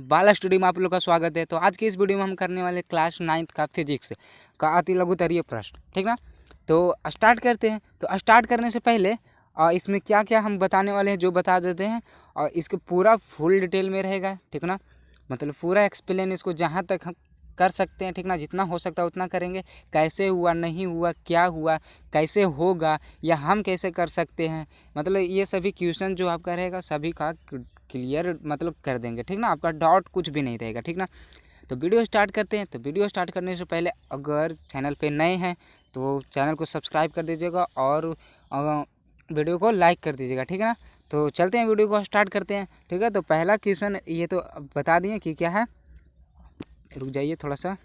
बाला studio में आप लोग का स्वागत है। तो आज की इस वीडियो में हम करने वाले क्लास 9th का फिजिक्स का अति लघुत्तरीय प्रश्न, ठीक ना। तो स्टार्ट करते हैं। तो स्टार्ट करने से पहले इसमें क्या क्या हम बताने वाले हैं जो बता देते हैं, और इसको पूरा फुल डिटेल में रहेगा, ठीक ना। मतलब पूरा एक्सप्लेन इसको जहाँ तक हम कर सकते हैं, ठीक ना, जितना हो सकता है उतना करेंगे। कैसे हुआ, नहीं हुआ, क्या हुआ, कैसे होगा, या हम कैसे कर सकते हैं, मतलब ये सभी क्वेश्चन जो आपका रहेगा सभी का क्लियर मतलब कर देंगे, ठीक ना। आपका डाउट कुछ भी नहीं रहेगा, ठीक ना। तो वीडियो स्टार्ट करते हैं। तो वीडियो स्टार्ट करने से पहले अगर चैनल पे नए हैं तो चैनल को सब्सक्राइब कर दीजिएगा और वीडियो को लाइक कर दीजिएगा, ठीक है ना। तो चलते हैं, वीडियो को स्टार्ट करते हैं, ठीक है। तो पहला क्वेश्चन ये तो बता दिए कि क्या है, रुक जाइए थोड़ा सा।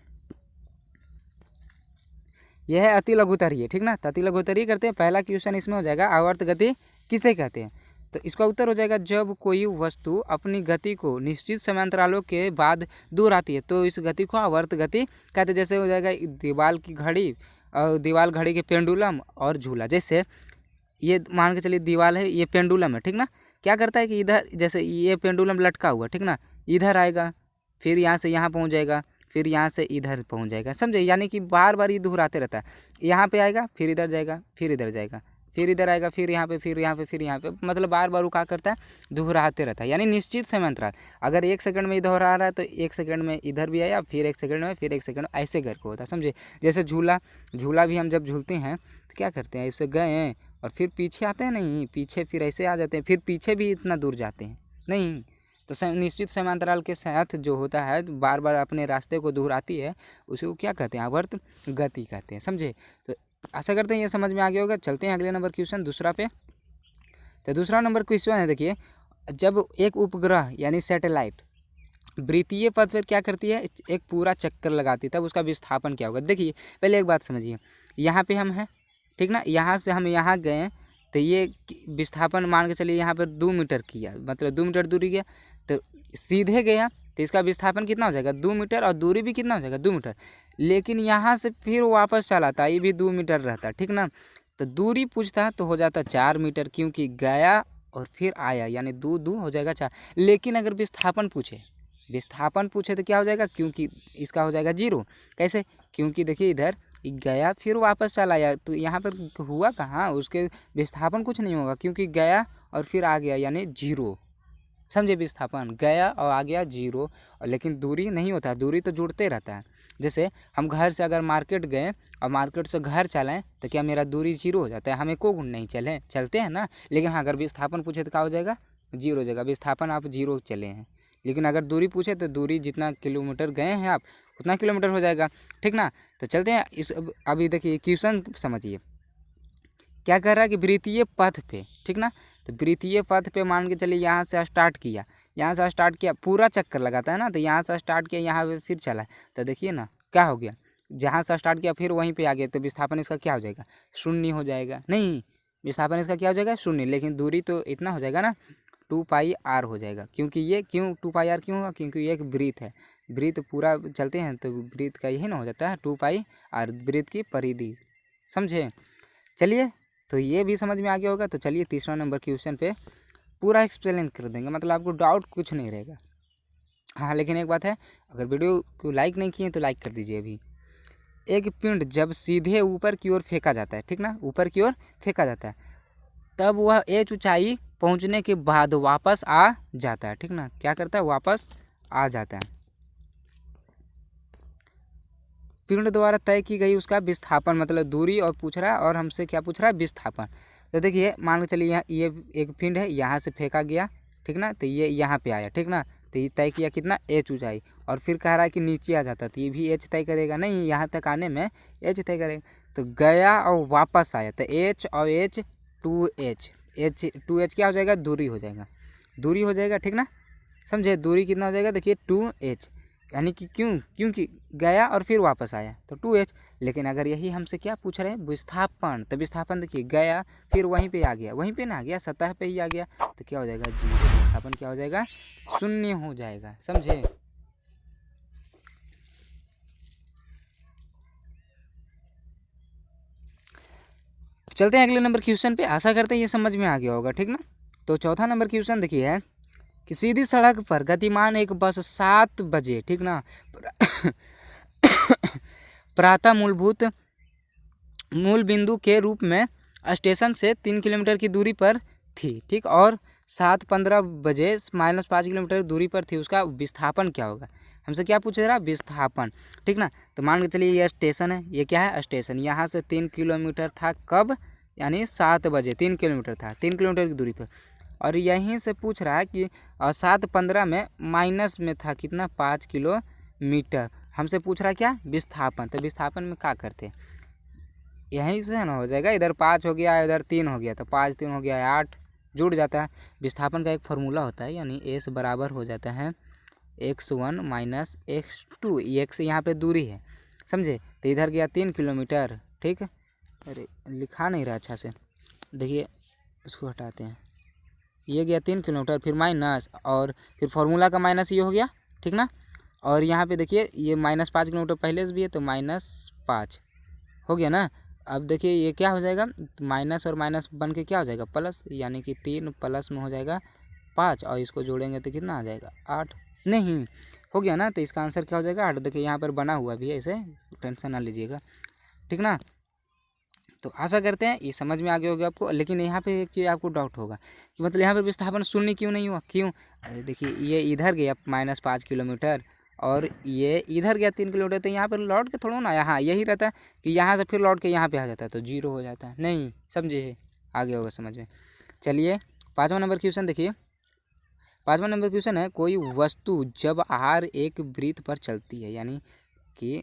यह है अति लघुत्तरीय, ठीक ना। तो अति लघुत्तरीय करते हैं। पहला क्वेश्चन इसमें हो जाएगा, आवर्त गति किसे कहते हैं। तो इसका उत्तर हो जाएगा, जब कोई वस्तु अपनी गति को निश्चित समयांतरालों के बाद दूर आती है तो इस गति को आवर्त गति कहते हैं। जैसे हो जाएगा दीवार की घड़ी और दीवार घड़ी के पेंडुलम और झूला। जैसे ये मान के चलिए दीवार है, ये पेंडुलम है, ठीक ना। क्या करता है कि इधर जैसे ये पेंडुलम लटका हुआ, ठीक ना, इधर आएगा, फिर यहाँ से यहाँ पहुँच जाएगा, फिर यहाँ से इधर पहुँच जाएगा, समझे। यानी कि बार बार ये दोहराते रहता है। यहाँ पे आएगा, फिर इधर जाएगा, फिर इधर जाएगा, फिर इधर आएगा, फिर यहाँ पे, फिर यहाँ पे, फिर यहाँ पे, मतलब बार बार वो क्या करता है, दोहराते रहता है। यानी निश्चित समय अंतराल, अगर 1 सेकंड में दोहरा रहा है तो 1 सेकंड में इधर भी आया, फिर 1 सेकंड में, फिर 1 सेकंड में, ऐसे करके होता है, समझे। जैसे झूला भी हम जब झूलते हैं तो क्या करते हैं, ऐसे गए और फिर पीछे आते हैं, नहीं पीछे फिर ऐसे आ जाते हैं, फिर पीछे भी इतना दूर जाते हैं नहीं। तो निश्चित समांतराल के साथ जो होता है बार बार अपने रास्ते को दोहराती है, उसको क्या कहते हैं, आवर्त गति कहते हैं, समझे। तो आशा करते हैं ये समझ में आ गया होगा। चलते हैं अगले नंबर क्वेश्चन दूसरा पे। तो दूसरा नंबर क्वेश्चन है, देखिए, जब एक उपग्रह यानी सैटेलाइट वृत्तीय पथ पर क्या करती है, एक पूरा चक्कर लगाती है, तब उसका विस्थापन क्या होगा। देखिए पहले एक बात समझिए, यहाँ पे हम हैं, ठीक ना, यहाँ से हम यहाँ गए तो ये विस्थापन मान के चलिए यहाँ पर 2 मीटर किया, मतलब 2 मीटर दूरी गया, तो सीधे गया तो इसका विस्थापन कितना हो जाएगा, 2 मीटर, और दूरी भी कितना हो जाएगा, 2 मीटर। लेकिन यहाँ से फिर वापस चला था, ये भी 2 मीटर रहता, ठीक ना। तो दूरी पूछता है तो हो जाता 4 मीटर, क्योंकि गया और फिर आया, यानी 2 हो जाएगा 4। लेकिन अगर विस्थापन पूछे तो क्या हो जाएगा, क्योंकि इसका हो जाएगा 0। कैसे, क्योंकि देखिए इधर गया फिर वापस चला आया, तो यहाँ पर हुआ कहाँ, उसके विस्थापन कुछ नहीं होगा, क्योंकि गया और फिर आ गया, यानी 0, समझे। विस्थापन गया और आ गया 0, और लेकिन दूरी नहीं होता, दूरी तो जुड़ते रहता है। जैसे हम घर से अगर मार्केट गए और मार्केट से घर चलें तो क्या मेरा दूरी 0 हो जाता है, हम एको गुण नहीं चलते हैं ना। लेकिन हाँ, अगर विस्थापन पूछे तो क्या हो जाएगा, 0 हो जाएगा। विस्थापन आप 0 चले हैं, लेकिन अगर दूरी पूछे तो दूरी जितना किलोमीटर गए हैं आप उतना किलोमीटर हो जाएगा, ठीक ना। तो चलते हैं इस, अभी देखिए क्वेश्चन समझिए क्या कर रहा है कि वृत्तीय पथ पे, ठीक ना। तो वृत्तीय पथ पे मान के चलिए यहाँ से स्टार्ट किया, पूरा चक्कर लगाता है ना। तो यहाँ से स्टार्ट किया, यहाँ पे फिर चला, तो देखिए ना क्या हो गया, जहाँ से स्टार्ट किया फिर वहीं पे आ गया, तो विस्थापन इसका क्या हो जाएगा, 0 हो जाएगा। नहीं, विस्थापन इसका क्या हो जाएगा, 0, लेकिन दूरी तो इतना हो जाएगा ना, 2πr हो जाएगा। क्योंकि ये क्यों 2πr क्यों हुआ, क्योंकि ये एक वृत्त है, वृत्त पूरा चलते हैं तो वृत्त का यही ना हो जाता है 2πr, वृत्त की परिधि, समझे। चलिए, तो ये भी समझ में आ गया होगा। तो चलिए तीसरा नंबर क्वेश्चन पे पूरा एक्सप्लेन कर देंगे, मतलब आपको डाउट कुछ नहीं रहेगा। हाँ, लेकिन एक बात है, अगर वीडियो को लाइक नहीं किए तो लाइक कर दीजिए अभी। एक पिंड जब सीधे ऊपर की ओर फेंका जाता है, ठीक ना, ऊपर की ओर फेंका जाता है, तब वह h ऊंचाई पहुंचने के बाद वापस आ जाता है, ठीक ना। क्या करता है, वापस आ जाता है। पिंड द्वारा तय की गई उसका विस्थापन, मतलब दूरी, और पूछ रहा है, और हमसे क्या पूछ रहा है, विस्थापन। तो देखिए मान के चलिए यहाँ ये एक पिंड है, यहाँ से फेंका गया, ठीक ना, तो ये यहाँ पे आया, ठीक ना। तो ये तय किया कितना, h ऊंचाई, और फिर कह रहा है कि नीचे आ जाता, तो ये भी h तय करेगा, नहीं यहाँ तक आने में h तय करेगा। तो गया और वापस आया, तो h और h 2h क्या हो जाएगा, दूरी हो जाएगा, ठीक ना, समझे। दूरी कितना हो जाएगा, देखिए 2h, यानी कि क्योंकि गया और फिर वापस आया तो 2h। लेकिन अगर यही हमसे क्या पूछ रहे हैं, विस्थापन, तो विस्थापन देखिए गया फिर वहीं पे आ गया, वहीं पे ना आ गया, सतह पे ही आ गया, तो क्या हो जाएगा, 0। विस्थापन क्या हो जाएगा, 0 हो जाएगा, समझे। चलते हैं अगले नंबर क्वेश्चन पे। आशा करते हैं ये समझ में आ गया होगा, ठीक ना। तो चौथा नंबर क्वेश्चन देखिए है कि सीधी सड़क पर गतिमान एक बस 7 बजे, ठीक ना, प्रातः मूल बिंदु के रूप में स्टेशन से 3 किलोमीटर की दूरी पर थी, ठीक, और 7:15 बजे -5 किलोमीटर दूरी पर थी। उसका विस्थापन क्या होगा? हमसे क्या पूछ रहा है? विस्थापन, ठीक ना। तो मान के चलिए ये स्टेशन है, ये क्या है? स्टेशन। यहाँ से 3 किलोमीटर था, कब? यानी 7 बजे 3 किलोमीटर था, 3 किलोमीटर की दूरी पर। और यहीं से पूछ रहा है कि 7:15 में माइनस में था कितना? 5 किलोमीटर। हमसे पूछ रहा है क्या? विस्थापन। तो विस्थापन में क्या करते? यहीं से ना हो जाएगा, इधर 5 हो गया, इधर 3 हो गया, तो 5 3 हो गया 8, जुड़ जाता है। विस्थापन का एक फार्मूला होता है, यानी एस बराबर हो जाता है x1 माइनस x2। x यहाँ पे दूरी है, समझे। तो इधर गया 3 किलोमीटर, ठीक है। अरे लिखा नहीं रहा अच्छा से, देखिए उसको हटाते हैं। ये गया 3 किलोमीटर, फिर माइनस, और फिर फार्मूला का माइनस ये हो गया, ठीक ना। और यहाँ पे देखिए ये -5 किलोमीटर पहले से भी है, तो -5 हो गया ना। अब देखिए ये क्या हो जाएगा? माइनस और माइनस बन के क्या हो जाएगा? प्लस, यानी कि 3 प्लस में हो जाएगा 5, और इसको जोड़ेंगे तो कितना आ जाएगा? 8। नहीं हो गया ना, तो इसका आंसर क्या हो जाएगा? 8। देखिए यहाँ पर बना हुआ भी है, ऐसे टेंशन ना लीजिएगा, ठीक ना। तो आशा करते हैं ये समझ में आ गया होगा आपको। लेकिन यहाँ पे एक चीज़ आपको डाउट होगा कि मतलब यहाँ पर विस्थापन शून्य क्यों नहीं हुआ? क्यों? अरे देखिए ये इधर गया -5 किलोमीटर, और ये इधर गया 3 किलोमीटर, तो यहाँ पर लौट के थोड़ा ना, यहाँ यही रहता है कि यहाँ से फिर लौट के यहाँ पे आ जाता है, तो 0 हो जाता है। नहीं समझे? आगे होगा समझ में। चलिए 5वां नंबर क्वेश्चन देखिए। 5वां नंबर क्वेश्चन है, कोई वस्तु जब आर एक वृत्त पर चलती है, यानी कि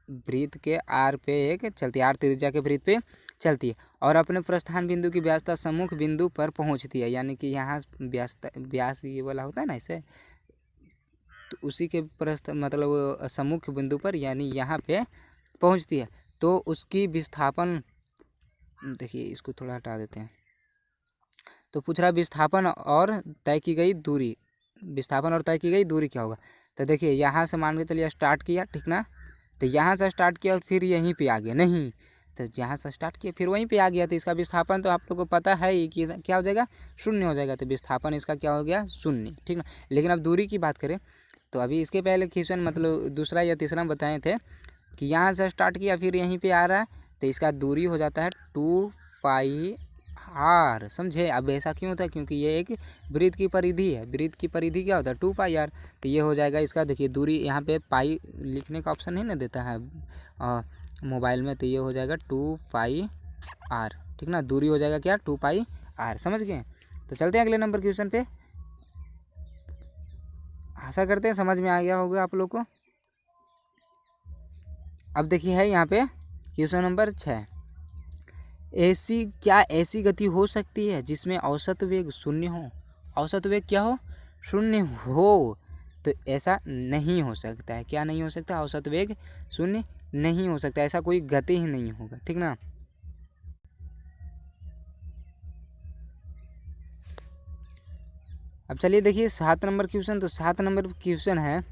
वृत्त के आर पे एक चलती है, आर त्रिज्या के वृत्त पे चलती है, और अपने प्रस्थान बिंदु की व्यासता सम्मुख बिंदु पर पहुंचती है, यानी कि यहाँ व्यास ये वाला होता है ना ऐसे, तो उसी के मतलब सम्मुख बिंदु पर, यानी यहाँ पे पहुंचती है, तो उसकी विस्थापन, देखिए इसको थोड़ा हटा देते हैं। तो पूछ रहा विस्थापन और तय की गई दूरी, विस्थापन और तय की गई दूरी क्या होगा? तो देखिए यहाँ से मान के चलिए स्टार्ट किया, ठीक ना। तो यहाँ से स्टार्ट किया और फिर यहीं पे आ गया, नहीं, तो यहाँ से स्टार्ट किया फिर वहीं पे आ गया, तो इसका विस्थापन तो आप लोग को पता है ही कि क्या हो जाएगा? शून्य हो जाएगा। तो विस्थापन इसका क्या हो गया? शून्य, ठीक ना। लेकिन अब दूरी की बात करें तो अभी इसके पहले क्वेश्चन मतलब दूसरा या तीसरा बताए थे कि यहाँ से स्टार्ट किया फिर यहीं पे आ रहा है, तो इसका दूरी हो जाता है 2πr, समझे। अब ऐसा क्यों होता है? क्योंकि ये एक वृत्त की परिधि है, वृत्त की परिधि क्या होता है? 2πr। तो ये हो जाएगा इसका, देखिए दूरी, यहाँ पे पाई लिखने का ऑप्शन नहीं ना देता है मोबाइल में, तो ये हो जाएगा 2πr, ठीक ना। दूरी हो जाएगा क्या? 2πr, समझ गए। तो चलते हैं अगले नंबर क्वेश्चन पे। आशा करते हैं समझ में आ गया होगा आप लोग को। अब देखिए है यहाँ पे क्वेश्चन नंबर 6, ऐसी गति हो सकती है जिसमें औसत वेग शून्य हो? औसत वेग क्या हो? शून्य हो। तो ऐसा नहीं हो सकता है। क्या नहीं हो सकता? औसत वेग शून्य नहीं हो सकता, ऐसा कोई गति ही नहीं होगा, ठीक ना। अब चलिए देखिए 7 नंबर क्वेश्चन। तो 7 नंबर क्वेश्चन है,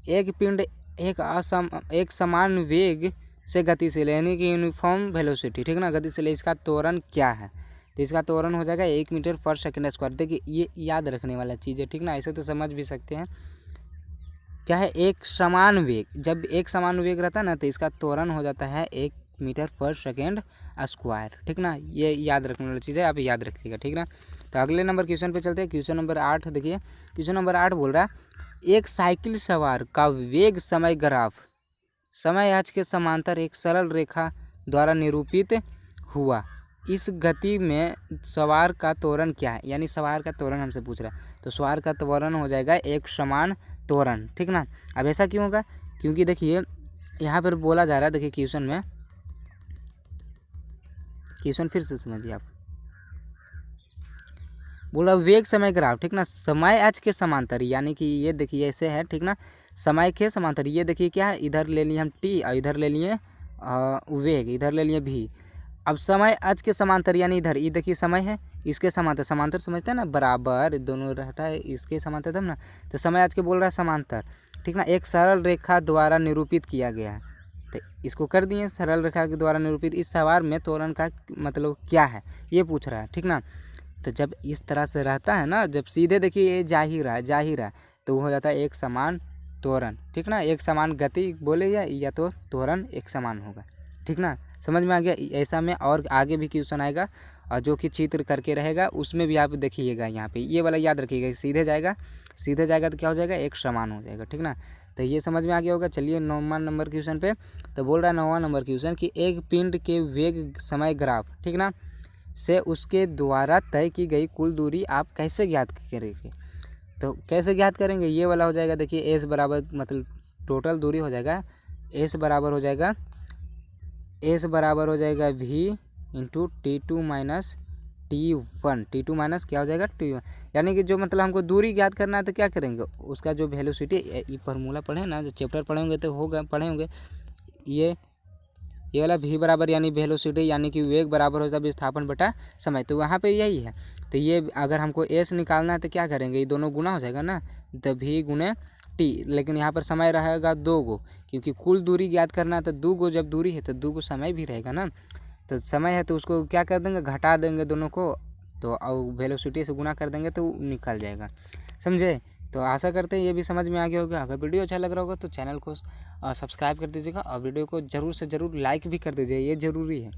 एक पिंड एक समान वेग से गतिशील है, यानी कि यूनिफॉर्म वेलोसिटी, ठीक ना, गतिशील है, इसका त्वरण क्या है? तो इसका त्वरण हो जाएगा 1 मीटर पर सेकंड स्क्वायर। देखिए ये याद रखने वाला चीज़ है, ठीक ना, ऐसे तो समझ भी सकते हैं। क्या है? एक समान वेग, जब एक समान वेग रहता है ना, तो इसका त्वरण हो जाता है 1 मीटर पर सेकेंड स्क्वायर, ठीक ना। ये याद रखने वाली चीज़ है, आप याद रखिएगा, ठीक ना। तो अगले नंबर क्वेश्चन पे चलते हैं। क्वेश्चन नंबर 8 देखिए। क्वेश्चन नंबर 8 बोल रहा है, एक साइकिल सवार का वेग समय ग्राफ समय अक्ष के समांतर एक सरल रेखा द्वारा निरूपित हुआ। इस गति में सवार का त्वरण क्या है? यानी सवार का त्वरण हमसे पूछ रहा है, तो सवार का त्वरण हो जाएगा एक समान त्वरण, ठीक ना। अब ऐसा क्यों होगा? क्योंकि देखिए यहाँ पर बोला जा रहा है, देखिए क्वेश्चन में, क्वेश्चन फिर से समझिए आप, बोला वेग समय ग्राफ, ठीक ना, समय अक्ष के समांतर, यानी कि ये देखिए ऐसे है, ठीक ना, समय के समांतर। ये देखिए क्या है, इधर ले लिए हम t और इधर ले लिए वेग, इधर ले लिए v। अब समय अक्ष के समांतर, यानी इधर ये देखिए समय है, इसके समांतर, समांतर समझते हैं ना, बराबर दोनों रहता है, इसके समांतर तब ना। तो समय अक्ष के बोल रहा है समांतर, ठीक ना, एक सरल रेखा द्वारा निरूपित किया गया है, तो इसको कर दिए सरल रेखा के द्वारा निरूपित। इस सवार में त्वरण का मतलब क्या है ये पूछ रहा है, ठीक ना। तो जब इस तरह से रहता है ना, जब सीधे देखिए ये जा ही रहा है तो वो हो जाता है एक समान त्वरण, ठीक ना। एक समान गति बोले या तो त्वरण एक समान होगा, ठीक ना। समझ में आ गया। ऐसा में और आगे भी क्वेश्चन आएगा और जो कि चित्र करके रहेगा उसमें भी आप देखिएगा। यहाँ पे ये वाला याद रखिएगा, सीधे जाएगा तो क्या हो जाएगा, एक समान हो जाएगा, ठीक ना। तो ये समझ में आ गया होगा। चलिए 9वां नंबर क्वेश्चन पे। तो बोल रहा है 9वां नंबर क्वेश्चन कि एक पिंड के वेग समय ग्राफ, ठीक ना, से उसके द्वारा तय की गई कुल दूरी आप कैसे ज्ञात करेंगे। तो कैसे ज्ञात करेंगे, ये वाला हो जाएगा। देखिए एस बराबर मतलब टोटल दूरी हो जाएगा, एस बराबर हो जाएगा we into T2 minus T1। T2 minus क्या हो जाएगा T1, यानी कि जो मतलब हमको दूरी ज्ञात करना है तो क्या करेंगे, उसका जो वेलोसिटी, ये फार्मूला पढ़े ना, जो चैप्टर पढ़े होंगे तो पढ़े होंगे। ये वाला v बराबर यानी वेलोसिटी यानी कि वेग बराबर हो जाए विस्थापन बटा समय। तो वहाँ पे यही है। तो ये अगर हमको s निकालना है तो क्या करेंगे, ये दोनों गुना हो जाएगा ना, तो v गुने t। लेकिन यहाँ पर समय रहेगा 2 गो, क्योंकि कुल दूरी ज्ञात करना है तो 2 गो जब दूरी है तो 2 गो समय भी रहेगा ना। तो समय है तो उसको क्या कर देंगे, घटा देंगे दोनों को, तो और वेलोसिटी से गुना कर देंगे तो निकल जाएगा, समझे। तो आशा करते हैं ये भी समझ में आ गया होगा। अगर वीडियो अच्छा लग रहा होगा तो चैनल को सब्सक्राइब कर दीजिएगा और वीडियो को ज़रूर से ज़रूर लाइक भी कर दीजिए, ये ज़रूरी है,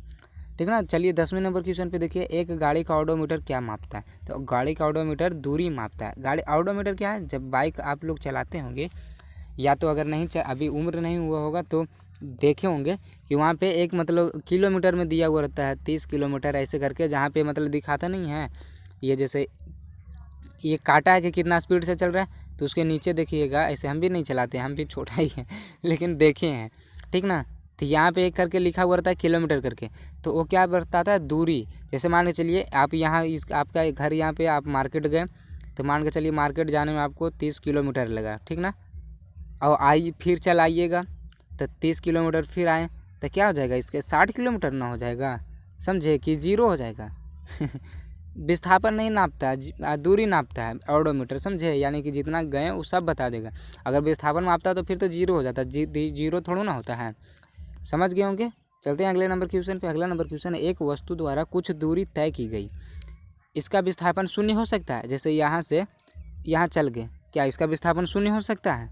ठीक ना। चलिए 10वें नंबर क्वेश्चन पे देखिए, एक गाड़ी का ऑडोमीटर क्या मापता है। तो गाड़ी का ऑडोमीटर दूरी मापता है। गाड़ी ऑडोमीटर क्या है, जब बाइक आप लोग चलाते होंगे या तो अगर नहीं अभी उम्र नहीं हुआ होगा तो देखे होंगे कि वहाँ पे एक मतलब किलोमीटर में दिया हुआ रहता है 30 किलोमीटर ऐसे करके, जहाँ पे मतलब दिखाता नहीं है, ये जैसे ये काटा है कि कितना स्पीड से चल रहा है, तो उसके नीचे देखिएगा। ऐसे हम भी नहीं चलाते, हम भी छोटा ही है लेकिन देखे हैं, ठीक ना। तो यहाँ पे एक करके लिखा हुआ रहता है किलोमीटर करके, तो वो क्या बताता है, दूरी। जैसे मान के चलिए आप यहाँ आपका घर यहाँ पे आप मार्केट गए, तो मान के चलिए मार्केट जाने में आपको 30 किलोमीटर लगा, ठीक ना। और फिर चल आइएगा तो 30 किलोमीटर फिर आए तो क्या हो जाएगा, इसके 60 किलोमीटर ना हो जाएगा, समझे कि 0 हो जाएगा विस्थापन नहीं नापता है, दूरी नापता है ऑडोमीटर, समझे। यानी कि जितना गए वो सब बता देगा। अगर विस्थापन मापता तो फिर तो 0 हो जाता, 0 थोड़ा ना होता है, समझ गए होंगे। चलते हैं अगले नंबर क्वेश्चन पे। अगला नंबर क्वेश्चन है, एक वस्तु द्वारा कुछ दूरी तय की गई, इसका विस्थापन 0 हो सकता है। जैसे यहाँ से यहाँ चल गए, क्या इसका विस्थापन 0 हो सकता है,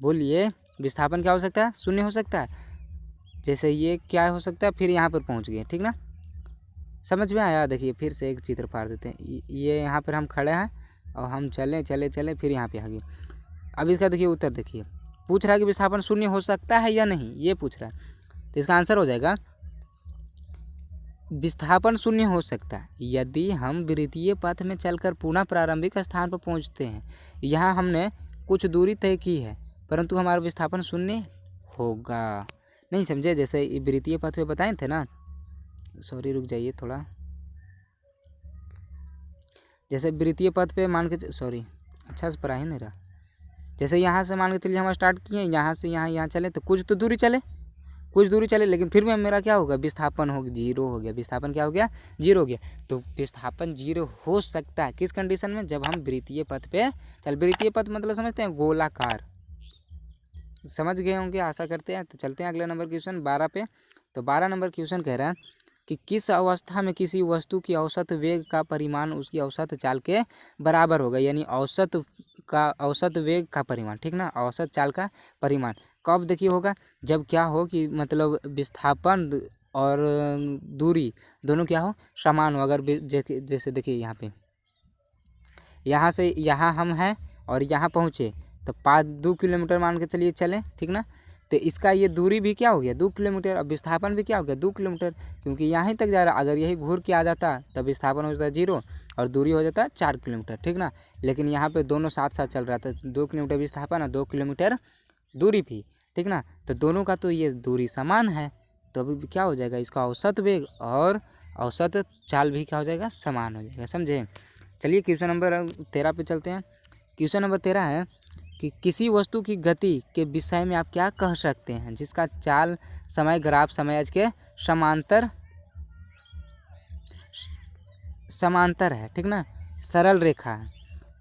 बोलिए। विस्थापन क्या हो सकता है, 0 हो सकता है। जैसे ये क्या हो सकता है, फिर यहाँ पर पहुँच गए, ठीक ना, समझ में आया। देखिए फिर से एक चित्र फाड़ देते हैं। ये यहाँ पर हम खड़े हैं और हम चले फिर यहाँ पे आ गए। अब इसका देखिए उत्तर देखिए, पूछ रहा है कि विस्थापन 0 हो सकता है या नहीं, ये पूछ रहा है। तो इसका आंसर हो जाएगा विस्थापन 0 हो सकता है यदि हम वृत्तीय पथ में चलकर पुनः प्रारंभिक स्थान पर पहुँचते हैं। यहाँ हमने कुछ दूरी तय की है परंतु हमारा विस्थापन 0 होगा, नहीं समझे। जैसे वृत्तीय पथ में बताए थे ना, सॉरी रुक जाइए थोड़ा। जैसे वृत्तीय पथ पे मान के अच्छा से पढ़ा ही नहीं रहा। जैसे यहाँ से मान के चलिए हम स्टार्ट किए, यहाँ से यहाँ चले तो कुछ दूरी चले, लेकिन फिर भी मेरा क्या होगा, विस्थापन हो 0 हो गया। विस्थापन क्या हो गया, 0 हो गया। तो विस्थापन 0 हो सकता है किस कंडीशन में, जब हम वृत्तीय पथ पे वृत्तीय पथ मतलब समझते हैं, गोलाकार, समझ गए होंगे आशा करते हैं। तो चलते हैं अगले नंबर क्वेश्चन 12 पे। तो 12 नंबर क्वेश्चन कह रहा है कि किस अवस्था में किसी वस्तु की औसत वेग का परिमाण उसकी औसत चाल के बराबर होगा। यानी औसत वेग का परिमाण, ठीक ना, औसत चाल का परिमाण कब देखिए होगा, जब क्या हो कि मतलब विस्थापन और दूरी दोनों क्या हो, समान हो। अगर जैसे देखिए यहाँ पे, यहाँ से यहाँ हम हैं और यहाँ पहुँचे तो 2 किलोमीटर मान के चलिए चले, ठीक ना। तो इसका ये दूरी भी क्या हो गया 2 किलोमीटर, और विस्थापन भी क्या हो गया 2 किलोमीटर, क्योंकि यहाँ तक जा रहा। अगर यही घूर के आ जाता तब विस्थापन हो जाता 0 और दूरी हो जाता 4 किलोमीटर, ठीक ना। लेकिन यहाँ पे दोनों साथ साथ चल रहा था, 2 किलोमीटर विस्थापन और 2 किलोमीटर दूरी भी, ठीक ना। तो दोनों का तो ये दूरी समान है, तो अभी क्या हो जाएगा, इसका औसत वेग और औसत चाल भी क्या हो जाएगा, समान हो जाएगा, समझे। चलिए क्वेश्चन नंबर 13 पे चलते हैं। क्वेश्चन नंबर 13 है कि किसी वस्तु की गति के विषय में आप क्या कह सकते हैं जिसका चाल समय ग्राफ समय अक्ष के समांतर है, ठीक ना, सरल रेखा है।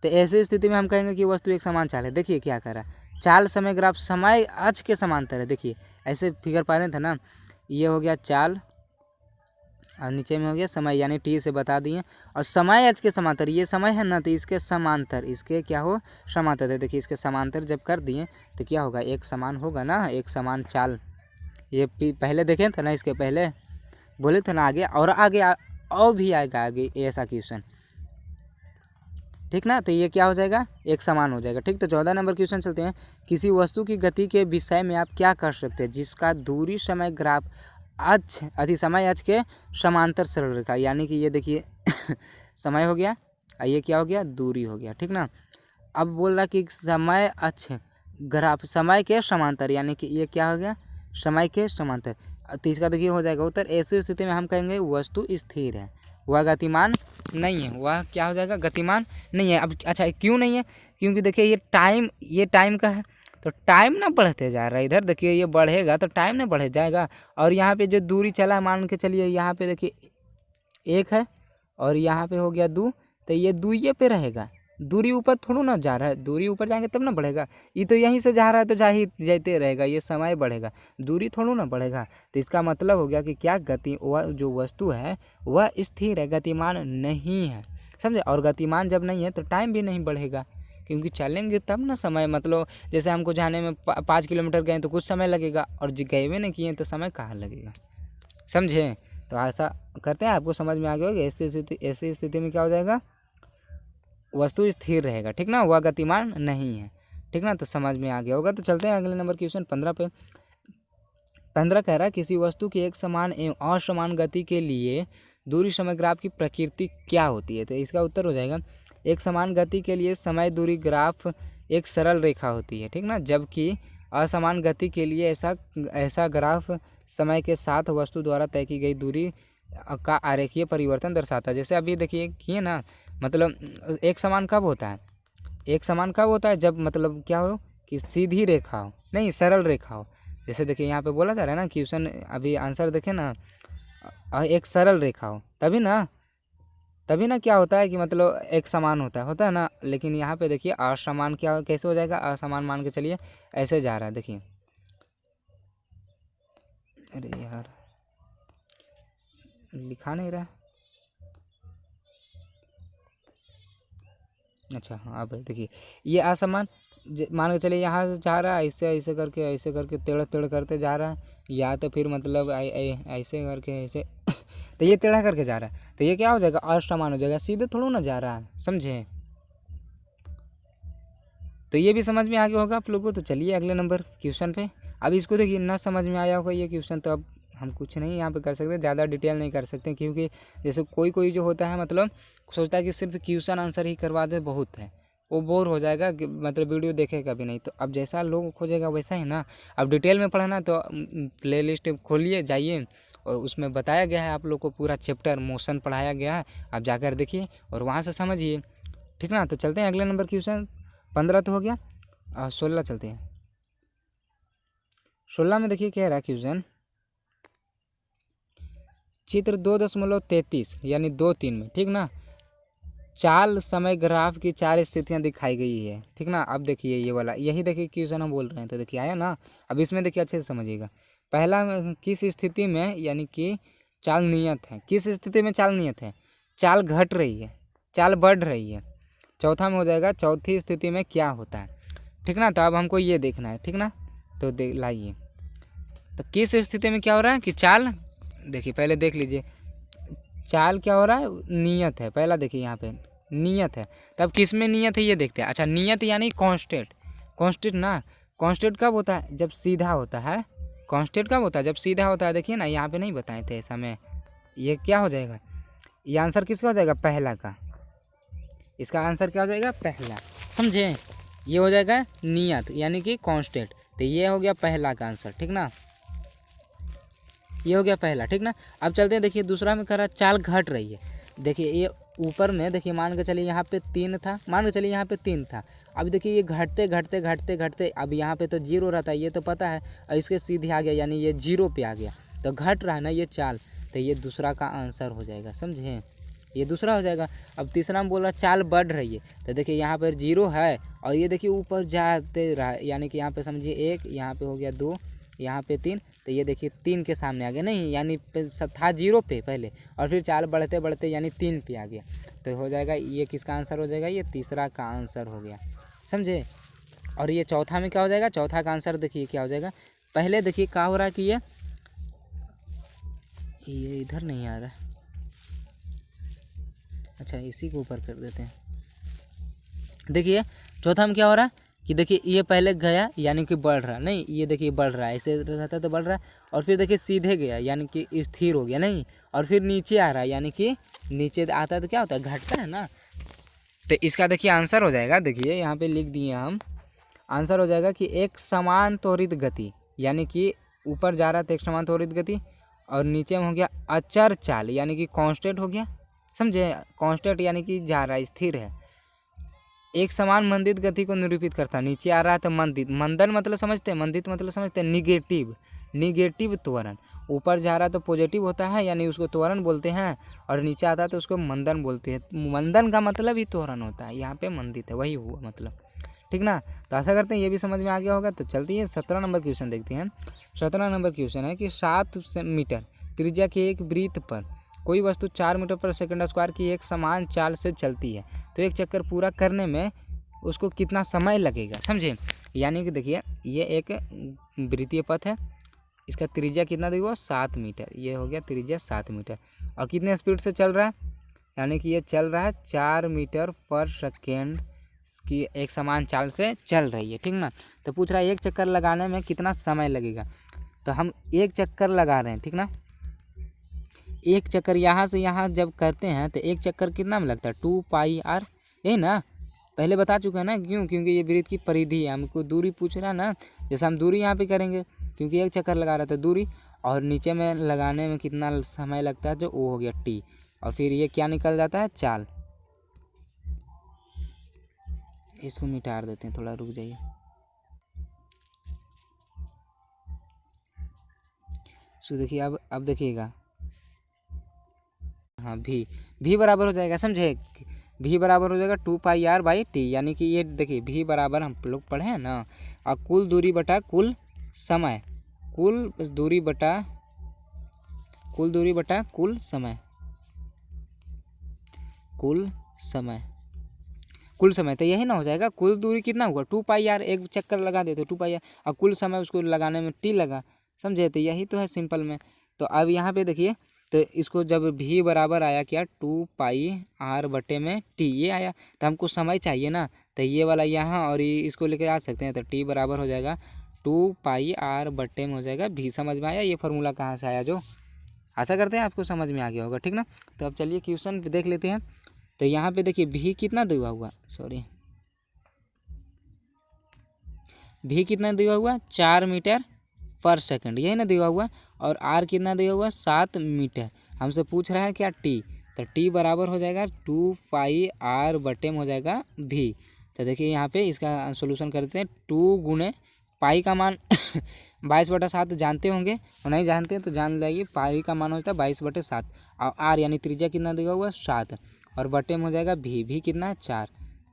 तो ऐसी स्थिति में हम कहेंगे कि वस्तु एक समान चाल है। देखिए क्या कर रहा है, चाल समय ग्राफ समय अक्ष के समांतर है। देखिए ऐसे फिगर पा रहे थे ना, ये हो गया चाल और नीचे में हो गया समय, यानी टी से बता दिए। और समय एच के समांतर, ये समय है ना, तो इसके समांतर, इसके क्या हो, समांतर है। देखिए इसके समांतर जब कर दिए तो क्या होगा, एक समान होगा ना, एक समान चाल। ये पहले देखे थे ना, इसके पहले बोले थे ना आगे, और आगे और भी आएगा आगे ऐसा क्वेश्चन, ठीक ना। तो ये क्या हो जाएगा, एक समान हो जाएगा, ठीक। तो 14 नंबर क्वेश्चन चलते हैं। किसी वस्तु की गति के विषय में आप क्या कर सकते हैं जिसका दूरी समय ग्राफ अक्ष अति समय अक्ष के समांतर सरल रेखा, यानी कि ये देखिए समय हो गया, ये क्या हो गया, दूरी हो गया, ठीक ना। अब बोल रहा कि समय अक्ष ग्राफ समय के समांतर, यानी कि ये क्या हो गया, समय के समांतर। तो इसका देखिए हो जाएगा उत्तर। ऐसी स्थिति में हम कहेंगे वस्तु स्थिर है, वह गतिमान नहीं है, वह क्या हो जाएगा, गतिमान नहीं है। अब अच्छा क्यों नहीं है, क्योंकि देखिए ये टाइम का है, तो टाइम ना बढ़ते जा रहा है, इधर देखिए ये बढ़ेगा तो टाइम ना बढ़े जाएगा। और यहाँ पे जो दूरी चला मान के चलिए, यहाँ पे देखिए 1 है और यहाँ पे हो गया 2, तो ये 2 ये पे रहेगा, दूरी ऊपर थोड़ा ना जा रहा है, दूरी ऊपर जाएंगे तब ना बढ़ेगा। ये तो यहीं से जा रहा है तो जाते रहेगा, ये समय बढ़ेगा, दूरी थोड़ा ना बढ़ेगा। तो इसका मतलब हो गया कि क्या गति, वह जो वस्तु है वह स्थिर है, गतिमान नहीं है, समझे। और गतिमान जब नहीं है तो टाइम भी नहीं बढ़ेगा, क्योंकि चलेंगे तब ना समय, मतलब जैसे हमको जाने में 5 किलोमीटर गए तो कुछ समय लगेगा, और जो गए हुए नहीं किए तो समय कहाँ लगेगा, समझे। तो ऐसा करते हैं, आपको समझ में आ गया होगा। ऐसी स्थिति में क्या हो जाएगा, वस्तु स्थिर रहेगा, ठीक ना, वह गतिमान नहीं है, ठीक ना। तो समझ में आ गया होगा। तो चलते हैं अगले नंबर क्वेश्चन 15 पे। 15 कह रहा है किसी वस्तु की एक समान एवं असमान गति के लिए दूरी समय ग्राफ की प्रकृति क्या होती है। तो इसका उत्तर हो जाएगा, एक समान गति के लिए समय दूरी ग्राफ एक सरल रेखा होती है, ठीक ना, जबकि असमान गति के लिए ऐसा ग्राफ समय के साथ वस्तु द्वारा तय की गई दूरी का आरेखीय परिवर्तन दर्शाता है। जैसे अभी देखिए किए ना, मतलब एक समान कब होता है, एक समान कब होता है, जब मतलब क्या हो कि सीधी रेखा हो, नहीं सरल रेखा हो। जैसे देखिए यहाँ पे बोला जा रहा है ना क्वेश्चन, अभी आंसर देखे ना, एक सरल रेखा हो तभी ना क्या होता है कि मतलब एक समान होता है ना। लेकिन यहाँ पे देखिए असमान क्या कैसे हो जाएगा, असमान मान के चलिए ऐसे जा रहा है, देखिए, अरे यार लिखा नहीं रहा, अच्छा हाँ अब देखिए ये असमान मान के चलिए यहाँ से जा रहा है, ऐसे करके टेढ़ा करते जा रहा है, या तो फिर मतलब ऐसे करके ऐसे तो ये टेढ़ा करके जा रहा है, तो ये क्या हो जाएगा, असमान हो जाएगा, सीधे थोड़ा ना जा रहा है, समझे। तो ये भी समझ में आ गया होगा आप लोगों को। तो चलिए अगले नंबर क्वेश्चन पे। अब इसको देखिए ना समझ में आया होगा ये क्वेश्चन, तो अब हम कुछ नहीं यहाँ पे कर सकते, ज़्यादा डिटेल नहीं कर सकते, क्योंकि जैसे कोई जो होता है मतलब सोचता है कि सिर्फ क्वेश्चन आंसर ही करवा दे बहुत है, वो बोर हो जाएगा, मतलब वीडियो देखेगा भी नहीं। तो अब जैसा लोग खोजेगा वैसा ही ना। अब डिटेल में पढ़ना तो प्ले लिस्ट खोलिए जाइए, और उसमें बताया गया है आप लोग को पूरा चैप्टर मोशन पढ़ाया गया है, आप जाकर देखिए और वहाँ से समझिए, ठीक ना। तो चलते हैं अगले नंबर क्वेश्चन। 15 तो हो गया, 16 चलते हैं। 16 में देखिए क्या रहा क्वेश्चन, चित्र 2.33 यानी 2.3 में, ठीक ना, चाल समय ग्राफ की 4 स्थितियां दिखाई गई है, ठीक ना। अब देखिए ये वाला, यही देखिए क्वेश्चन हम बोल रहे हैं, तो देखिए आया ना। अब इसमें देखिए अच्छे से समझिएगा। पहला में किस स्थिति में, यानी कि चाल नियत है, किस स्थिति में चाल नियत है, चाल घट रही है, चाल बढ़ रही है। चौथा में हो जाएगा चौथी स्थिति में क्या होता है, ठीक ना। तो अब हमको ये देखना है, ठीक ना। तो लाइए, तो किस स्थिति में क्या हो रहा है कि चाल, देखिए पहले देख लीजिए चाल क्या हो रहा है, नियत है, पहला देखिए यहाँ पे नियत है। तब किस में नियत है ये देखते हैं। अच्छा नियत यानी कांस्टेंट ना, कांस्टेंट कब होता है, जब सीधा होता है, कांस्टेंट कब होता है, जब सीधा होता है। देखिए ना यहाँ पे नहीं बताए थे ऐसा में, ये क्या हो जाएगा, ये आंसर किसका हो जाएगा, पहला का, इसका आंसर क्या हो जाएगा, पहला, समझे। ये हो जाएगा नियत यानी कि कांस्टेंट, तो ये हो गया पहला का आंसर, ठीक ना, ये हो गया पहला, ठीक ना। अब चलते हैं, देखिए दूसरा में कह रहा चाल घट रही है। देखिए ये ऊपर में देखिए मान के चलिए यहाँ पे 3 था, मान के चलिए यहाँ पे 3 था। अब देखिए ये घटते अब यहाँ पे तो 0 रहता है, ये तो पता है, और इसके सीधे आ गया यानी ये 0 पे आ गया, तो घट रहा है ना ये चाल, तो ये दूसरा का आंसर हो जाएगा, समझे, ये दूसरा हो जाएगा। अब तीसरा में बोल रहा चाल बढ़ रही है, तो देखिए यहाँ पर 0 है और ये देखिए ऊपर जाते रहा, यानी कि यहाँ पे समझिए 1, यहाँ पे हो गया 2, यहाँ पे 3, तो ये देखिए 3 के सामने आ गया, नहीं यानी था 0 पे पहले और फिर 4 बढ़ते बढ़ते यानी 3 पे आ गया। तो हो जाएगा ये किसका आंसर हो जाएगा, ये तीसरा का आंसर हो गया, समझे। और ये चौथा में क्या हो जाएगा, चौथा का आंसर देखिए क्या हो जाएगा। पहले देखिए क्या हो रहा है कि ये इधर नहीं आ रहा, अच्छा इसी को ऊपर कर देते हैं। देखिए चौथा में क्या हो रहा है कि देखिए ये पहले गया यानी कि बढ़ रहा, नहीं ये देखिए बढ़ रहा है, ऐसे रहता तो बढ़ रहा है, और फिर देखिए सीधे गया यानी कि स्थिर हो गया, नहीं, और फिर नीचे आ रहा है यानी कि नीचे आता है तो क्या होता है, घटता है ना। तो इसका देखिए आंसर हो जाएगा, देखिए यहाँ पे लिख दिए हम, आंसर हो जाएगा कि एक समान त्वरित गति, यानी कि ऊपर जा रहा था एक समान त्वरित गति और नीचे में हो गया अचर चाल यानी कि कांस्टेंट हो गया, समझे। कांस्टेंट यानी कि जा रहा है, स्थिर है। एक समान मंदित गति को निरूपित करता है, नीचे आ रहा है तो मंदित, मंदन मतलब समझते हैं, मंदित मतलब समझते हैं निगेटिव, निगेटिव त्वरण। ऊपर जा रहा है तो पॉजिटिव होता है यानी उसको त्वरण बोलते हैं, और नीचे आता है तो उसको मंदन बोलते हैं। मंदन का मतलब ही त्वरण होता है, यहाँ पे मंदित है वही हुआ मतलब, ठीक ना। तो आशा करते हैं ये भी समझ में आ गया होगा। तो चलती है 17 नंबर क्वेश्चन देखते हैं। 17 नंबर क्वेश्चन है कि 7 मीटर त्रिज्या के एक वृत्त पर कोई वस्तु 4 मीटर पर सेकंड स्क्वायर की एक समान चाल से चलती है, तो एक चक्कर पूरा करने में उसको कितना समय लगेगा, समझे। यानी कि देखिए ये एक वृत्तीय पथ है, इसका त्रिज्या कितना देखो 7 मीटर, ये हो गया त्रिज्या 7 मीटर, और कितने स्पीड से चल रहा है, यानी कि ये चल रहा है 4 मीटर पर सेकेंड की एक समान चाल से चल रही है, ठीक ना। तो पूछ रहा है एक चक्कर लगाने में कितना समय लगेगा, तो हम एक चक्कर लगा रहे हैं, ठीक ना। एक चक्कर यहाँ से यहाँ जब करते हैं तो एक चक्कर कितना में लगता है 2πr, यही ना, पहले बता चुके हैं ना, क्यों, क्योंकि ये वृत्त की परिधि है, हमको दूरी पूछ रहा है ना, जैसे हम दूरी यहाँ पे करेंगे क्योंकि एक चक्कर लगा रहा था दूरी, और नीचे में लगाने में कितना समय लगता है जो वो हो गया t, और फिर ये क्या निकल जाता है चाल। इसको मिटा देते हैं, थोड़ा रुक जाइए। सो देखिए अब देखिएगा, हाँ भी बराबर हो जाएगा, समझे। भी बराबर हो जाएगा 2πr/t, यानी कि ये देखिए भी बराबर हम लोग पढ़े हैं ना, और कुल दूरी बटा कुल समय, कुल दूरी बटा कुल समय, कुल समय तो यही ना हो जाएगा। कुल दूरी कितना हुआ 2πr, एक चक्कर लगा देते 2πr, और कुल समय उसको लगाने में t लगा, समझे। तो यही तो है सिंपल में। तो अब यहाँ पे देखिए, तो इसको जब भी बराबर आया क्या 2πr/t, ये आया, तो हमको समय चाहिए ना, तो ये वाला यहाँ और ये इसको लेके आ सकते हैं, तो t बराबर हो जाएगा 2πr/t में हो जाएगा भी। समझ में आया ये फार्मूला कहाँ से आया, जो आशा करते हैं आपको समझ में आ गया होगा, ठीक ना। तो अब चलिए क्वेश्चन देख लेते हैं। तो यहाँ पे देखिए भी कितना दिया हुआ, भी कितना दिया हुआ 4 मीटर पर सेकंड, यही ना दिया हुआ, और r कितना दिया हुआ 7 मीटर। हमसे पूछ रहा है क्या t, तो t बराबर हो जाएगा 2πr/t में हो जाएगा भी। तो देखिए यहाँ पे इसका सोल्यूशन करते हैं, 2 गुणे पाई का मान 22/7 जानते होंगे, और नहीं जानते तो जान लाइए, पाई का मान होता है 22/7, और r यानी त्रिज्या कितना दिया हुआ 7, और बटे में हो जाएगा भी कितना है 4,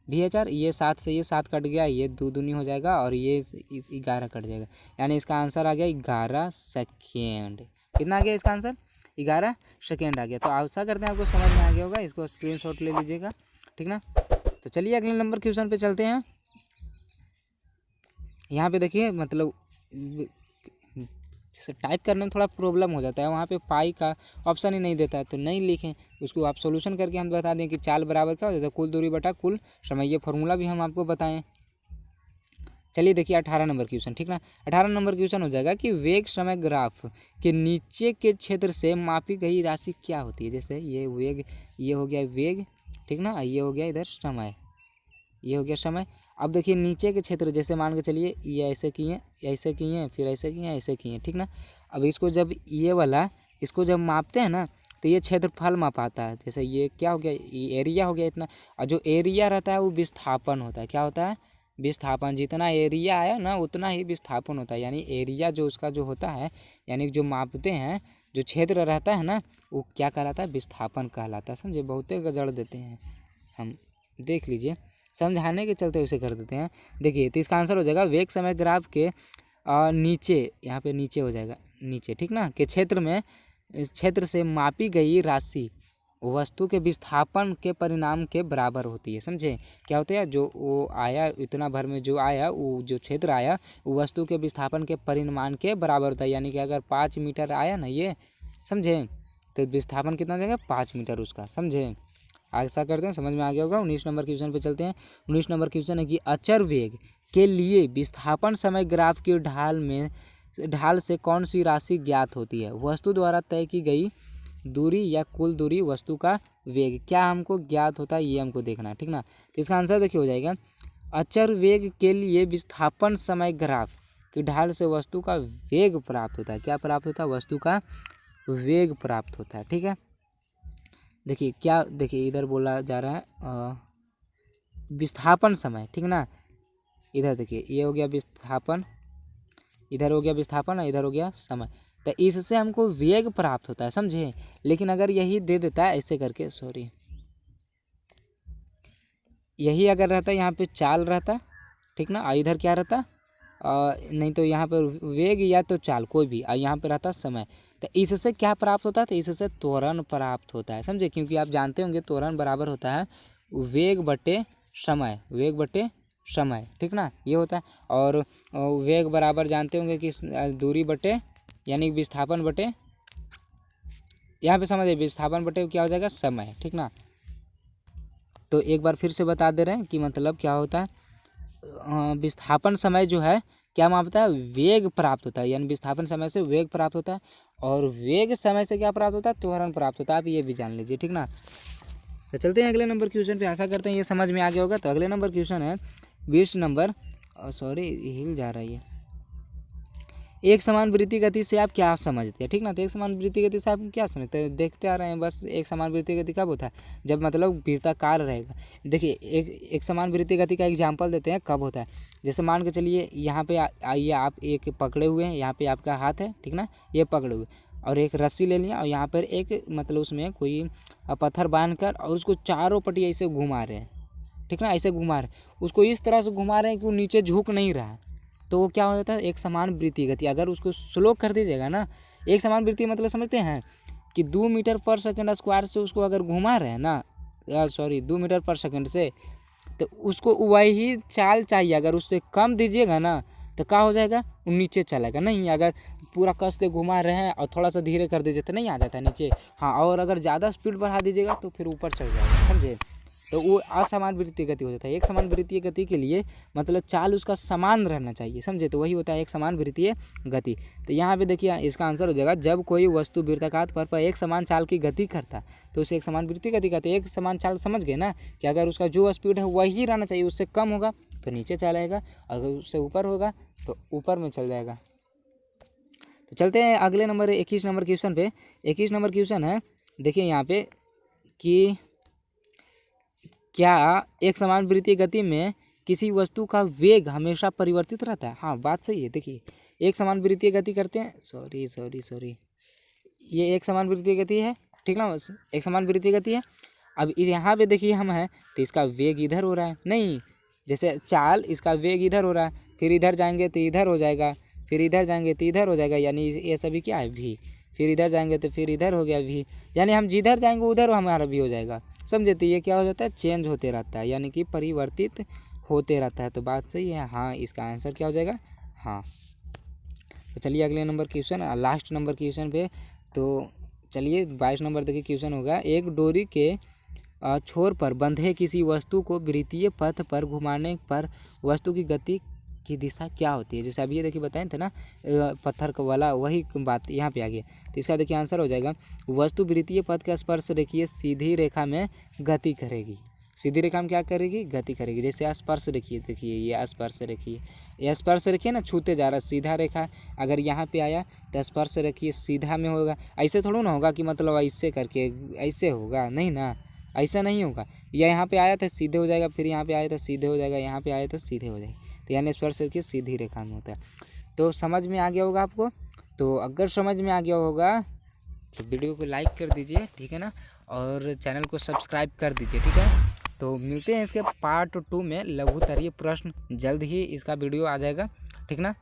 भी है 4, ये 7 से ये 7 कट गया, ये 2 दूनी हो जाएगा, और ये 11 कट जाएगा, यानी इसका आंसर आ गया 11 सेकेंड। कितना आ गया इसका आंसर 11 सेकेंड आ गया। तो आशा करते हैं आपको समझ में आ गया होगा, इसको स्क्रीनशॉट ले लीजिएगा, ठीक ना। तो चलिए अगले नंबर क्वेश्चन पे चलते हैं। यहाँ पे देखिए मतलब टाइप करने में थोड़ा प्रॉब्लम हो जाता है, वहाँ पे पाई का ऑप्शन ही नहीं देता है, तो नहीं लिखें उसको, आप सोल्यूशन करके हम बता दें कि चाल बराबर क्या हो जाता है कुल दूरी बटा कुल समय, ये फार्मूला भी हम आपको बताएं। चलिए देखिए 18 नंबर क्वेश्चन, ठीक ना। 18 नंबर क्वेश्चन हो जाएगा कि वेग समय ग्राफ के नीचे के क्षेत्र से मापी गई राशि क्या होती है। जैसे ये वेग, ये हो गया वेग, ठीक ना, ये हो गया इधर समय, ये हो गया समय। अब देखिए नीचे के क्षेत्र, जैसे मान के चलिए ये ऐसे किए, ऐसे किए, फिर ऐसे किए, ऐसे किए, ठीक ना। अब इसको जब ये वाला इसको जब मापते हैं ना, तो ये क्षेत्रफल मापाता है। जैसे ये क्या हो गया, ये एरिया हो गया इतना, और जो एरिया रहता है वो विस्थापन होता है। क्या होता है विस्थापन, जितना एरिया आया ना उतना ही विस्थापन होता है, यानी एरिया जो उसका जो होता है, यानी जो मापते हैं जो क्षेत्र रहता है ना, वो क्या कहलाता है विस्थापन कहलाता है, समझे। बहुते गजड़ देते हैं हम, देख लीजिए, समझाने के चलते उसे कर देते हैं। देखिए तो इसका आंसर हो जाएगा वेग समय ग्राफ के नीचे, यहाँ पे नीचे हो जाएगा, नीचे, ठीक ना, के क्षेत्र में, इस क्षेत्र से मापी गई राशि वस्तु के विस्थापन के परिणाम के बराबर होती है। समझे, क्या होता है, जो वो आया इतना भर में जो आया, वो जो क्षेत्र आया वो वस्तु के विस्थापन के परिमाण के बराबर होता है। यानी कि अगर 5 मीटर आया ना ये, समझे, तो विस्थापन कितना हो जाएगा, 5 मीटर उसका। समझे, ऐसा करते हैं, समझ में आ गया होगा। 19 नंबर क्वेश्चन पे चलते हैं। 19 नंबर क्वेश्चन है कि अचर वेग के लिए विस्थापन समय ग्राफ की ढाल से कौन सी राशि ज्ञात होती है। वस्तु द्वारा तय की गई दूरी या कुल दूरी वस्तु का वेग क्या हमको ज्ञात होता है, ये हमको देखना है, ठीक ना। तो इसका आंसर देखिए हो जाएगा, अचर वेग के लिए विस्थापन समय ग्राफ की ढाल से वस्तु का वेग प्राप्त होता है। क्या प्राप्त होता है, वस्तु का वेग प्राप्त होता है, ठीक है। देखिए क्या, देखिए इधर बोला जा रहा है विस्थापन समय, ठीक ना। इधर देखिए ये हो गया विस्थापन, इधर हो गया विस्थापन और इधर हो गया समय, तो इससे हमको वेग प्राप्त होता है। समझे, लेकिन अगर यही दे देता है ऐसे करके, सॉरी, यही अगर रहता यहाँ पे चाल रहता, ठीक ना, और इधर क्या रहता, नहीं तो यहाँ पर वेग या तो चाल कोई भी, और यहाँ पे रहता समय, तो इससे क्या प्राप्त होता है, तो इससे त्वरण प्राप्त होता है। समझे, क्योंकि आप जानते होंगे त्वरण बराबर होता है वेग बटे समय, वेग बटे समय, ठीक ना, ये होता है। और वेग बराबर जानते होंगे कि दूरी बटे, यानी विस्थापन बटे, यहाँ पे समझिए विस्थापन बटे क्या हो जाएगा, समय, ठीक ना। तो एक बार फिर से बता दे रहे हैं कि मतलब क्या होता है, विस्थापन समय जो है क्या मापता है, वेग प्राप्त होता है, यानी विस्थापन समय से वेग प्राप्त होता है, और वेग समय से क्या प्राप्त होता है, त्वरण प्राप्त होता है। आप ये भी जान लीजिए, ठीक ना। तो चलते हैं अगले नंबर क्वेश्चन पे। आशा करते हैं ये समझ में आ गया होगा। तो अगले नंबर क्वेश्चन है 20 नंबर, सॉरी हिल जा रहा है ये, एक समान वृत्ति गति से आप क्या समझते हैं, ठीक ना। तो एक समान वृत्ति गति से आप क्या समझते हैं, देखते आ रहे हैं बस। एक समान वृत्ति गति कब होता है, जब मतलब वृत्ताकार रहेगा। देखिए एक समान वृत्ति गति का एग्जांपल देते हैं कब होता है। जैसे मान के चलिए यहाँ पे आइए, आप एक पकड़े हुए हैं, यहाँ पे आपका हाथ है, ठीक ना, ये पकड़े हुए, और एक रस्सी ले लिया और यहाँ पर एक मतलब उसमें कोई पत्थर बांध कर और उसको चारों पट्टी ऐसे घुमा रहे हैं, ठीक ना, ऐसे घुमा रहे हैं, उसको इस तरह से घुमा रहे हैं कि वो नीचे झुक नहीं रहा, तो वो क्या हो जाता है, एक समान वृत्तीय गति। अगर उसको स्लो कर दीजिएगा ना, एक समान वृत्तीय मतलब समझते हैं कि 2 मीटर पर सेकंड स्क्वायर से उसको अगर घुमा रहे हैं ना, सॉरी 2 मीटर पर सेकंड से, तो उसको वही चाल चाहिए। अगर उससे कम दीजिएगा ना तो क्या हो जाएगा, वो नीचे चलेगा नहीं। अगर पूरा कस के घुमा रहे हैं और थोड़ा सा धीरे कर दीजिए तो नहीं आ जाता है नीचे, हाँ, और अगर ज़्यादा स्पीड बढ़ा दीजिएगा तो फिर ऊपर चल जाएगा, समझे। तो वो असमान वृत्तीय गति हो जाता है। एक समान वृत्तीय गति के लिए मतलब चाल उसका समान रहना चाहिए, समझे, तो वही होता है एक समान वृत्तीय गति। तो यहाँ पे देखिए इसका आंसर हो जाएगा, जब कोई वस्तु वृत्ताकार पर एक समान चाल की गति करता है तो उसे एक समान वृत्तीय गति कहते हैं। एक समान चाल समझ गए ना, कि अगर उसका जो स्पीड है वही रहना चाहिए, उससे कम होगा तो नीचे चलाएगा, अगर उससे ऊपर होगा तो ऊपर में चल जाएगा। तो चलते हैं अगले नंबर 21 नंबर क्वेश्चन पे। 21 नंबर क्वेश्चन है, देखिए यहाँ पे कि क्या एक समान वृत्तीय गति में किसी वस्तु का वेग हमेशा परिवर्तित रहता है। हाँ, बात सही है। देखिए एक समान वृत्तीय गति करते हैं, सॉरी ये एक समान वृत्तीय गति है, ठीक ना, एक समान वृत्तीय गति है। अब यहाँ पे देखिए हम हैं तो इसका वेग इधर हो रहा है, नहीं, जैसे चाल इसका वेग इधर हो रहा है, फिर इधर जाएंगे तो इधर हो जाएगा, फिर इधर जाएंगे तो इधर हो जाएगा, यानी ये सभी क्या है, भी। फिर इधर जाएंगे तो फिर इधर हो गया भी, यानी हम जिधर जाएंगे उधर हमारा भी हो जाएगा, समझे। तो ये क्या हो जाता है, चेंज होते रहता है, यानी कि परिवर्तित होते रहता है। तो बात सही है, हाँ, इसका आंसर क्या हो जाएगा, हाँ। तो चलिए अगले number question, last number question पे। तो चलिए 22 नंबर देखिए क्वेश्चन होगा, एक डोरी के छोर पर बंधे किसी वस्तु को वृत्तीय पथ पर घुमाने पर वस्तु की गति की दिशा क्या होती है। जैसे अभी ये देखिए बताए थे ना पत्थर का वाला, वही बात यहाँ पे आ गई। तो इसका देखिए आंसर हो जाएगा, वस्तु वृत्तीय पथ का स्पर्श रेखीय सीधी रेखा में गति करेगी। सीधी रेखा में क्या करेगी, गति करेगी। जैसे स्पर्श रेखीय, देखिए ये स्पर्श रेखीय, ये स्पर्श रेखीय ना छूते जा रहा है, सीधा रेखा अगर यहाँ पे आया तो स्पर्श रेखीय सीधा में होगा। ऐसे थोड़ा ना होगा कि मतलब ऐसे करके ऐसे होगा, नहीं ना, ऐसा नहीं होगा। या यहाँ पे आया तो सीधे हो जाएगा, फिर यहाँ पे आया तो सीधे हो जाएगा, यहाँ पे आया तो सीधे हो जाएगा। तो यानी स्पर्श रेखीय सीधी रेखा में होता है। तो समझ में आ गया होगा आपको। तो अगर समझ में आ गया होगा तो वीडियो को लाइक कर दीजिए, ठीक है ना, और चैनल को सब्सक्राइब कर दीजिए, ठीक है। तो मिलते हैं इसके पार्ट 2 में। लघुत्तरीय प्रश्न जल्द ही इसका वीडियो आ जाएगा, ठीक ना।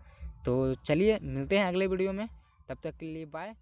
तो चलिए मिलते हैं अगले वीडियो में, तब तक के लिए बाय।